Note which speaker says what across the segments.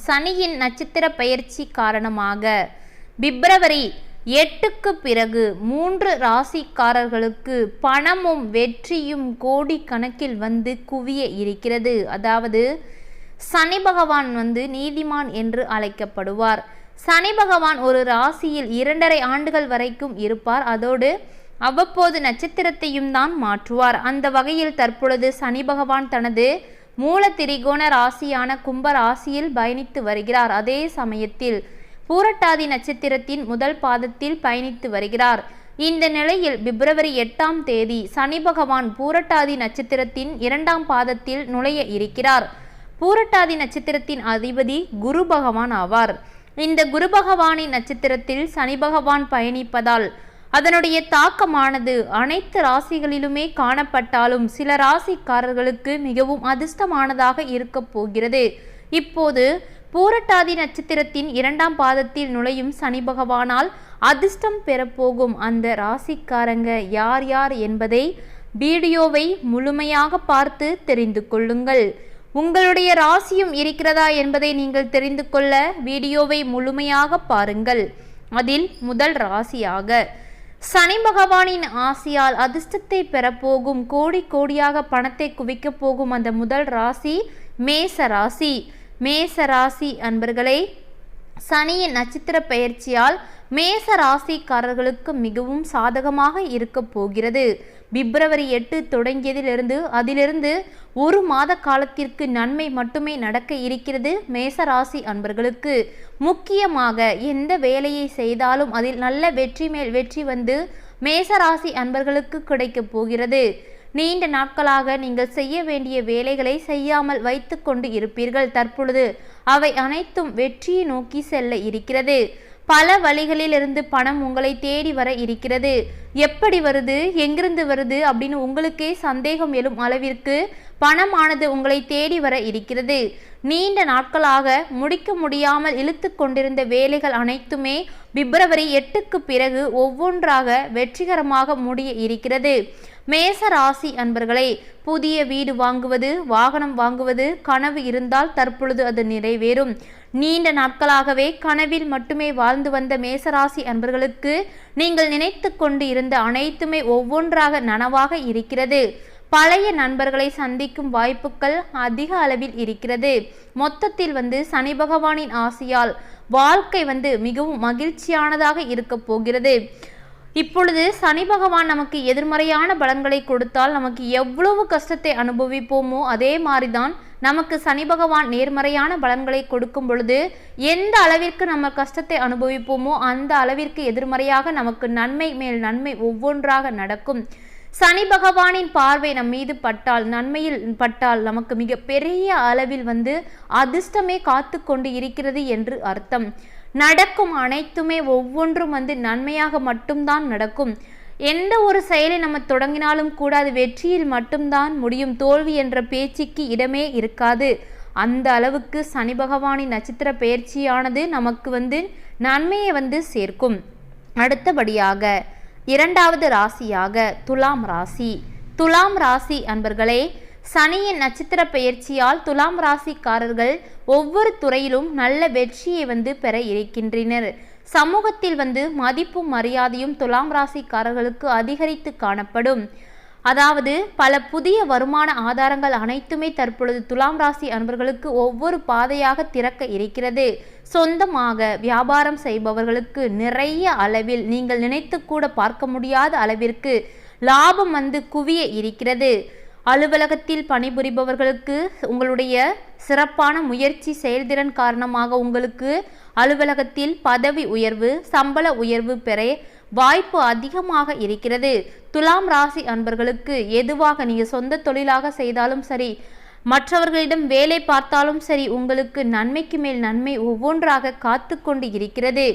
Speaker 1: சனியின் நட்சத்திர பெயர்ச்சி காரணமாக பிப்ரவரி 8க்கு பிறகு 3 ராசிக்காரர்களுக்கு பணமும் வெற்றியும் கோடி கணக்கில் வந்து குவிய இருக்கிறது. அதாவது சனி பகவான் நீதிமான் என்று அழைக்கப்படுவார். சனி பகவான் ஒரு ராசியில் 2.5 ஆண்டுகள் வரைக்கும் இருப்பார். அதோடு அவ்வப்போது நட்சத்திரத்தையும் தான் மாற்றுவார். அந்த வகையில் தற்பொழுது சனி பகவான் தனது மூல திரிகோண ராசியான கும்ப ராசியில் பயணித்து வருகிறார். அதே சமயத்தில் பூரட்டாதி நட்சத்திரத்தின் முதல் பாதத்தில் பயணித்து வருகிறார். இந்த நிலையில் பிப்ரவரி 8ஆம் தேதி சனி பகவான் பூரட்டாதி நட்சத்திரத்தின் 2ஆம் பாதத்தில் நுழைய இருக்கிறார். பூரட்டாதி நட்சத்திரத்தின் அதிபதி குரு பகவான் ஆவார். இந்த குரு பகவானின் நட்சத்திரத்தில் சனி பகவான் பயணிப்பதால் அதனுடைய தாக்கமானது அனைத்து ராசிகளிலுமே காணப்பட்டாலும் சில ராசிக்காரர்களுக்கு மிகவும் அதிர்ஷ்டமானதாக இருக்க போகிறது. இப்போது பூரட்டாதி நட்சத்திரத்தின் 2ஆம் பாதத்தில் நுழையும் சனி பகவானால் அதிர்ஷ்டம் பெறப்போகும் அந்த ராசிக்காரங்க யார் யார் என்பதை வீடியோவை முழுமையாக பார்த்து தெரிந்து கொள்ளுங்கள். உங்களுடைய ராசியும் இருக்கிறதா என்பதை நீங்கள் தெரிந்து கொள்ள வீடியோவை முழுமையாக பாருங்கள். அதில் முதல் ராசியாக சனி பகவானின் ஆசியால் அதிர்ஷ்டத்தை பெறப்போகும் கோடி கோடியாக பணத்தை குவிக்கப் போகும் அந்த முதல் ராசி மேச ராசி. மேச ராசி அன்பர்களே, சனியின் நட்சத்திர பெயர்ச்சியால் மேச ராசிக்காரர்களுக்கு மிகவும் சாதகமாக இருக்க போகிறது. பிப்ரவரி 8 தொடங்கியதிலிருந்து அதிலிருந்து 1 மாத காலத்திற்கு நன்மை மட்டுமே நடக்க இருக்கிறது. மேச ராசி அன்பர்களுக்கு முக்கியமாக எந்த வேலையை செய்தாலும் அதில் நல்ல வெற்றி மேல் வெற்றி வந்து மேச ராசி அன்பர்களுக்கு கிடைக்க போகிறது. நீண்ட நாட்களாக நீங்கள் செய்ய வேண்டிய வேலைகளை செய்யாமல் வைத்து கொண்டு இருப்பீர்கள். தற்பொழுது அவை அனைத்தும் வெற்றியை நோக்கி செல்ல இருக்கிறது. பல வழிகளிலிருந்து பணம் உங்களை தேடி வர இருக்கிறது. எப்படி வருது, எங்கிருந்து வருது அப்படின்னு உங்களுக்கே சந்தேகம் எழும் அளவிற்கு பணமானது உங்களை தேடி வர இருக்கிறது. நீண்ட நாட்களாக முடிக்க முடியாமல் இழுத்து கொண்டிருந்த வேலைகள் அனைத்துமே பிப்ரவரி 8க்கு பிறகு ஒவ்வொன்றாக வெற்றிகரமாக முடிய இருக்கிறது. மேச ராசி அன்பர்களே, புதிய வீடு வாங்குவது, வாகனம் வாங்குவது கனவு இருந்தால் தற்பொழுது அது நிறைவேறும். நீண்ட நாட்களாகவே கனவில் மட்டுமே வாழ்ந்து வந்த மேசராசி அன்பர்களுக்கு நீங்கள் நினைத்து கொண்டு இருந்த அனைத்துமே ஒவ்வொன்றாக நனவாக இருக்கிறது. பழைய நண்பர்களை சந்திக்கும் வாய்ப்புகள் அதிக அளவில் இருக்கிறது. மொத்தத்தில் சனி பகவானின் ஆசியால் வாழ்க்கை மிகவும் மகிழ்ச்சியானதாக இருக்க போகிறது. இப்பொழுது சனி பகவான் நமக்கு எதிர்மறையான பலன்களை கொடுத்தால் நமக்கு எவ்வளவு கஷ்டத்தை அனுபவிப்போமோ அதே மாதிரிதான் நமக்கு சனி பகவான் நேர்மறையான பலன்களை கொடுக்கும் பொழுது எந்த அளவிற்கு நம்ம கஷ்டத்தை அனுபவிப்போமோ அந்த அளவிற்கு எதிர்மறையாக நமக்கு நன்மை மேல் நன்மை ஒவ்வொன்றாக நடக்கும். சனி பகவானின் பார்வை நம் மீது பட்டால், நன்மையில் பட்டால் நமக்கு மிக பெரிய அளவில் அதிர்ஷ்டமே காத்து கொண்டு இருக்கிறது என்று அர்த்தம். நடக்கும் அனைத்துமே ஒவ்வொன்றும் நன்மையாக மட்டும்தான் நடக்கும். எந்த ஒரு செயலை நம்ம தொடங்கினாலும் கூட அது வெற்றியில் மட்டும்தான் முடியும். தோல்வி என்ற பேச்சுக்கு இடமே இருக்காது. அந்த அளவுக்கு சனி பகவானின் நட்சத்திர பெயர்ச்சியானது நமக்கு நன்மையை சேர்க்கும். அடுத்தபடியாக 2வது ராசியாக துலாம் ராசி. துலாம் ராசி அன்பர்களே, சனியின் நட்சத்திர பெயர்ச்சியால் துலாம் ராசிக்காரர்கள் ஒவ்வொரு துறையிலும் நல்ல வெற்றியை பெற இருக்கின்றனர். சமூகத்தில் மதிப்பும் மரியாதையும் துலாம் ராசிக்காரர்களுக்கு அதிகரித்து காணப்படும். அதாவது பல புதிய வருமான ஆதாரங்கள் அனைத்துமே தற்பொழுது துலாம் ராசி அன்பர்களுக்கு ஒவ்வொரு பாதையாக திறக்க இருக்கிறது. சொந்தமாக வியாபாரம் செய்பவர்களுக்கு நிறைய அளவில் நீங்கள் நினைத்து கூட பார்க்க முடியாத அளவிற்கு லாபம் குவிய இருக்கிறது. அலுவலகத்தில் பணிபுரிபவர்களுக்கு உங்களுடைய சிறப்பான முயற்சி செயல்திறன் காரணமாக உங்களுக்கு அலுவலகத்தில் பதவி உயர்வு, சம்பள உயர்வு பெற வாய்ப்பு அதிகமாக இருக்கிறது. துலாம் ராசி அன்பர்களுக்கு எதுவாக நீங்கள் சொந்த தொழிலாக செய்தாலும் சரி, மற்றவர்களிடம் வேலை பார்த்தாலும் சரி, உங்களுக்கு நன்மைக்கு மேல் நன்மை ஒவ்வொன்றாக காத்து கொண்டு இருக்கிறது.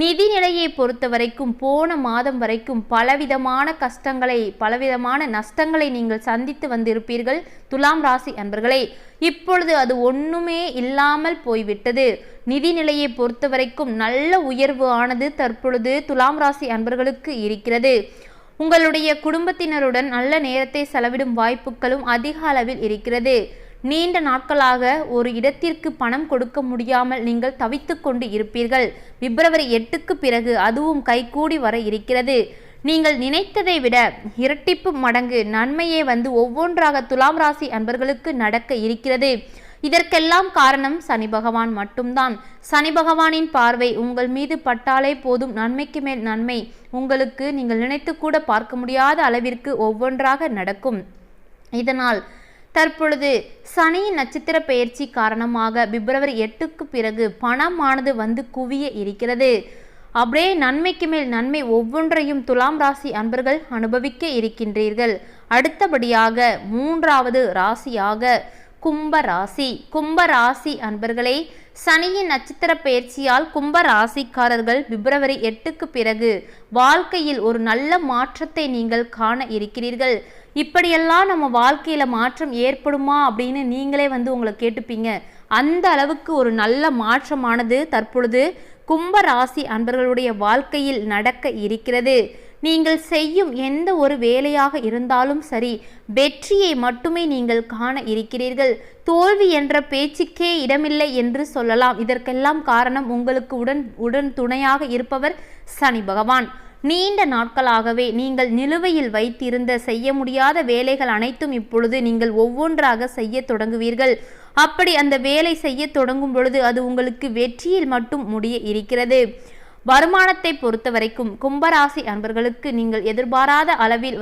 Speaker 1: நிதி நிலையை பொறுத்த வரைக்கும் போன மாதம் வரைக்கும் பலவிதமான கஷ்டங்களை, பலவிதமான நஷ்டங்களை நீங்கள் சந்தித்து வந்திருப்பீர்கள் துலாம் ராசி அன்பர்களே. இப்பொழுது அது ஒன்றுமே இல்லாமல் போய்விட்டது. நிதி நிலையை பொறுத்த வரைக்கும் நல்ல உயர்வு ஆனது தற்பொழுது துலாம் ராசி அன்பர்களுக்கு இருக்கிறது. உங்களுடைய குடும்பத்தினருடன் நல்ல நேரத்தை செலவிடும் வாய்ப்புகளும் அதிக அளவில் இருக்கிறது. நீண்ட நாட்களாக ஒரு இடத்திற்கு பணம் கொடுக்க முடியாமல் நீங்கள் தவித்து கொண்டு இருப்பீர்கள். பிப்ரவரி 8க்கு பிறகு அதுவும் கைகூடி வர இருக்கிறது. நீங்கள் நினைத்ததை விட இரட்டிப்பு மடங்கு நன்மையே ஒவ்வொன்றாக துலாம் ராசி அன்பர்களுக்கு நடக்க இருக்கிறது. இதற்கெல்லாம் காரணம் சனி பகவான் மட்டும்தான். சனி பகவானின் பார்வை உங்கள் மீது பட்டாலே போதும், நன்மைக்கு மேல் நன்மை உங்களுக்கு நீங்கள் நினைத்து கூட பார்க்க முடியாத அளவிற்கு ஒவ்வொன்றாக நடக்கும். இதனால் தற்பொழுது சனியின் நட்சத்திர பெயர்ச்சி காரணமாக பிப்ரவரி 8க்கு பிறகு பணமானது குவிய இருக்கிறது. அப்படியே நன்மைக்கு மேல் நன்மை ஒவ்வொன்றையும் துலாம் ராசி அன்பர்கள் அனுபவிக்க இருக்கின்றீர்கள். அடுத்தபடியாக 3வது ராசியாக கும்பராசி. கும்பராசி அன்பர்களே, சனியின் நட்சத்திர பெயர்ச்சியால் கும்ப ராசிக்காரர்கள் பிப்ரவரி 8க்கு பிறகு வாழ்க்கையில் ஒரு நல்ல மாற்றத்தை நீங்கள் காண இருக்கிறீர்கள். இப்படியெல்லாம் நம்ம வாழ்க்கையில மாற்றம் ஏற்படுமா அப்படின்னு நீங்களே உங்களை கேட்டுப்பீங்க. அந்த அளவுக்கு ஒரு நல்ல மாற்றமானது தற்பொழுது கும்ப ராசி அன்பர்களுடைய வாழ்க்கையில் நடக்க இருக்கிறது. நீங்கள் செய்யும் எந்த ஒரு வேலையாக இருந்தாலும் சரி, வெற்றியை மட்டுமே நீங்கள் காண இருக்கிறீர்கள். தோல்வி என்ற பேச்சுக்கே இடமில்லை என்று சொல்லலாம். இதற்கெல்லாம் காரணம் உங்களுக்கு உடன் துணையாக இருப்பவர் சனி பகவான். நீண்ட நாட்களாகவே நீங்கள் நிலுவையில் வைத்திருந்த செய்ய முடியாத வேலைகள் அனைத்தும் இப்பொழுது நீங்கள் ஒவ்வொன்றாக செய்ய தொடங்குவீர்கள். அப்படி அந்த வேலை செய்ய தொடங்கும் பொழுது அது உங்களுக்கு வெற்றியில் மட்டும் முடிய இருக்கிறது. வருமானத்தை பொறுத்த வரைக்கும் கும்பராசி அன்பர்களுக்கு நீங்கள் எதிர்பாராத அளவில்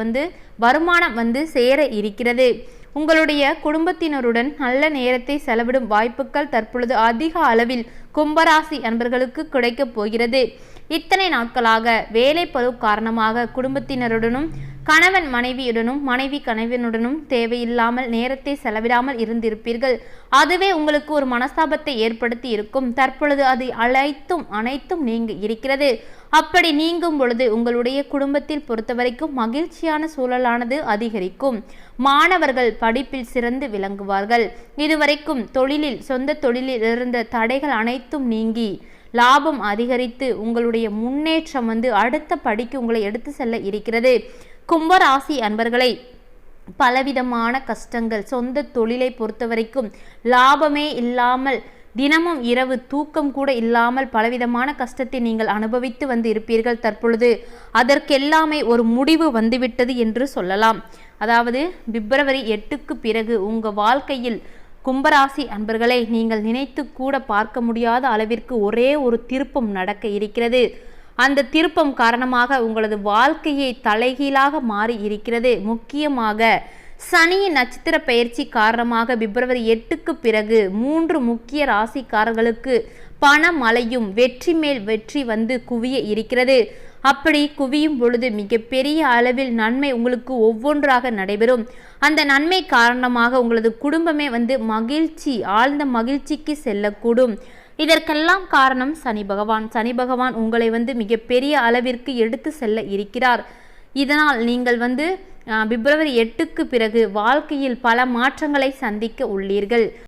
Speaker 1: வருமானம் சேர இருக்கிறது. உங்களுடைய குடும்பத்தினருடன் நல்ல நேரத்தை செலவிடும் வாய்ப்புகள் தற்பொழுது அதிக அளவில் கும்பராசி அன்பர்களுக்கு கிடைக்கப் போகிறது. இத்தனை நாட்களாக வேலை பளு காரணமாக குடும்பத்தினருடனும் கணவன் மனைவியுடனும் மனைவி கணவனுடனும் தேவையில்லாமல் நேரத்தை செலவிடாமல் இருந்திருப்பீர்கள். அதுவே உங்களுக்கு ஒரு மனஸ்தாபத்தை ஏற்படுத்தி இருக்கும். தற்பொழுது அது அனைத்தும் நீங்க இருக்கிறது. அப்படி நீங்கும் பொழுது உங்களுடைய குடும்பத்தில் பொறுத்தவரைக்கும் மகிழ்ச்சியான சூழலானது அதிகரிக்கும். மாணவர்கள் படிப்பில் சிறந்து விளங்குவார்கள். இதுவரைக்கும் சொந்த தொழிலில் இருந்த தடைகள் அனைத்தும் நீங்கி லாபம் அதிகரித்து உங்களுடைய முன்னேற்றம் அடுத்த படிக்கு உங்களை எடுத்து செல்ல இருக்கிறது. கும்பராசி அன்பர்களை, பலவிதமான கஷ்டங்கள், சொந்த தொழிலை பொறுத்த வரைக்கும் லாபமே இல்லாமல் தினமும் இரவு தூக்கம் கூட இல்லாமல் பலவிதமான கஷ்டத்தை நீங்கள் அனுபவித்து இருப்பீர்கள். தற்பொழுது அதற்கெல்லாமே ஒரு முடிவு வந்துவிட்டது என்று சொல்லலாம். அதாவது பிப்ரவரி 8க்கு பிறகு உங்கள் வாழ்க்கையில் கும்பராசி அன்பர்களை, நீங்கள் நினைத்து கூட பார்க்க முடியாத அளவிற்கு ஒரே ஒரு திருப்பம் நடக்க இருக்கிறது. அந்த திருப்பம் காரணமாக உங்களது வாழ்க்கையை தலைகீழாக மாறி இருக்கிறது. முக்கியமாக சனியின் நட்சத்திர பெயர்ச்சி காரணமாக பிப்ரவரி 8க்கு பிறகு 3 முக்கிய ராசிக்காரர்களுக்கு பண மழையும் வெற்றி மேல் வெற்றி குவிய இருக்கிறது. அப்படி குவியும் பொழுது மிகப்பெரிய அளவில் நன்மை உங்களுக்கு ஒவ்வொன்றாக நடைபெறும். அந்த நன்மை காரணமாக உங்களது குடும்பமே மகிழ்ச்சி, ஆழ்ந்த மகிழ்ச்சிக்கு செல்லக்கூடும். இதற்கெல்லாம் காரணம் சனி பகவான். சனி பகவான் உங்களை மிகப்பெரிய அளவிற்கு எடுத்து செல்ல இருக்கிறார். இதனால் நீங்கள் பிப்ரவரி 8க்கு பிறகு வாழ்க்கையில் பல மாற்றங்களை சந்திக்க உள்ளீர்கள்.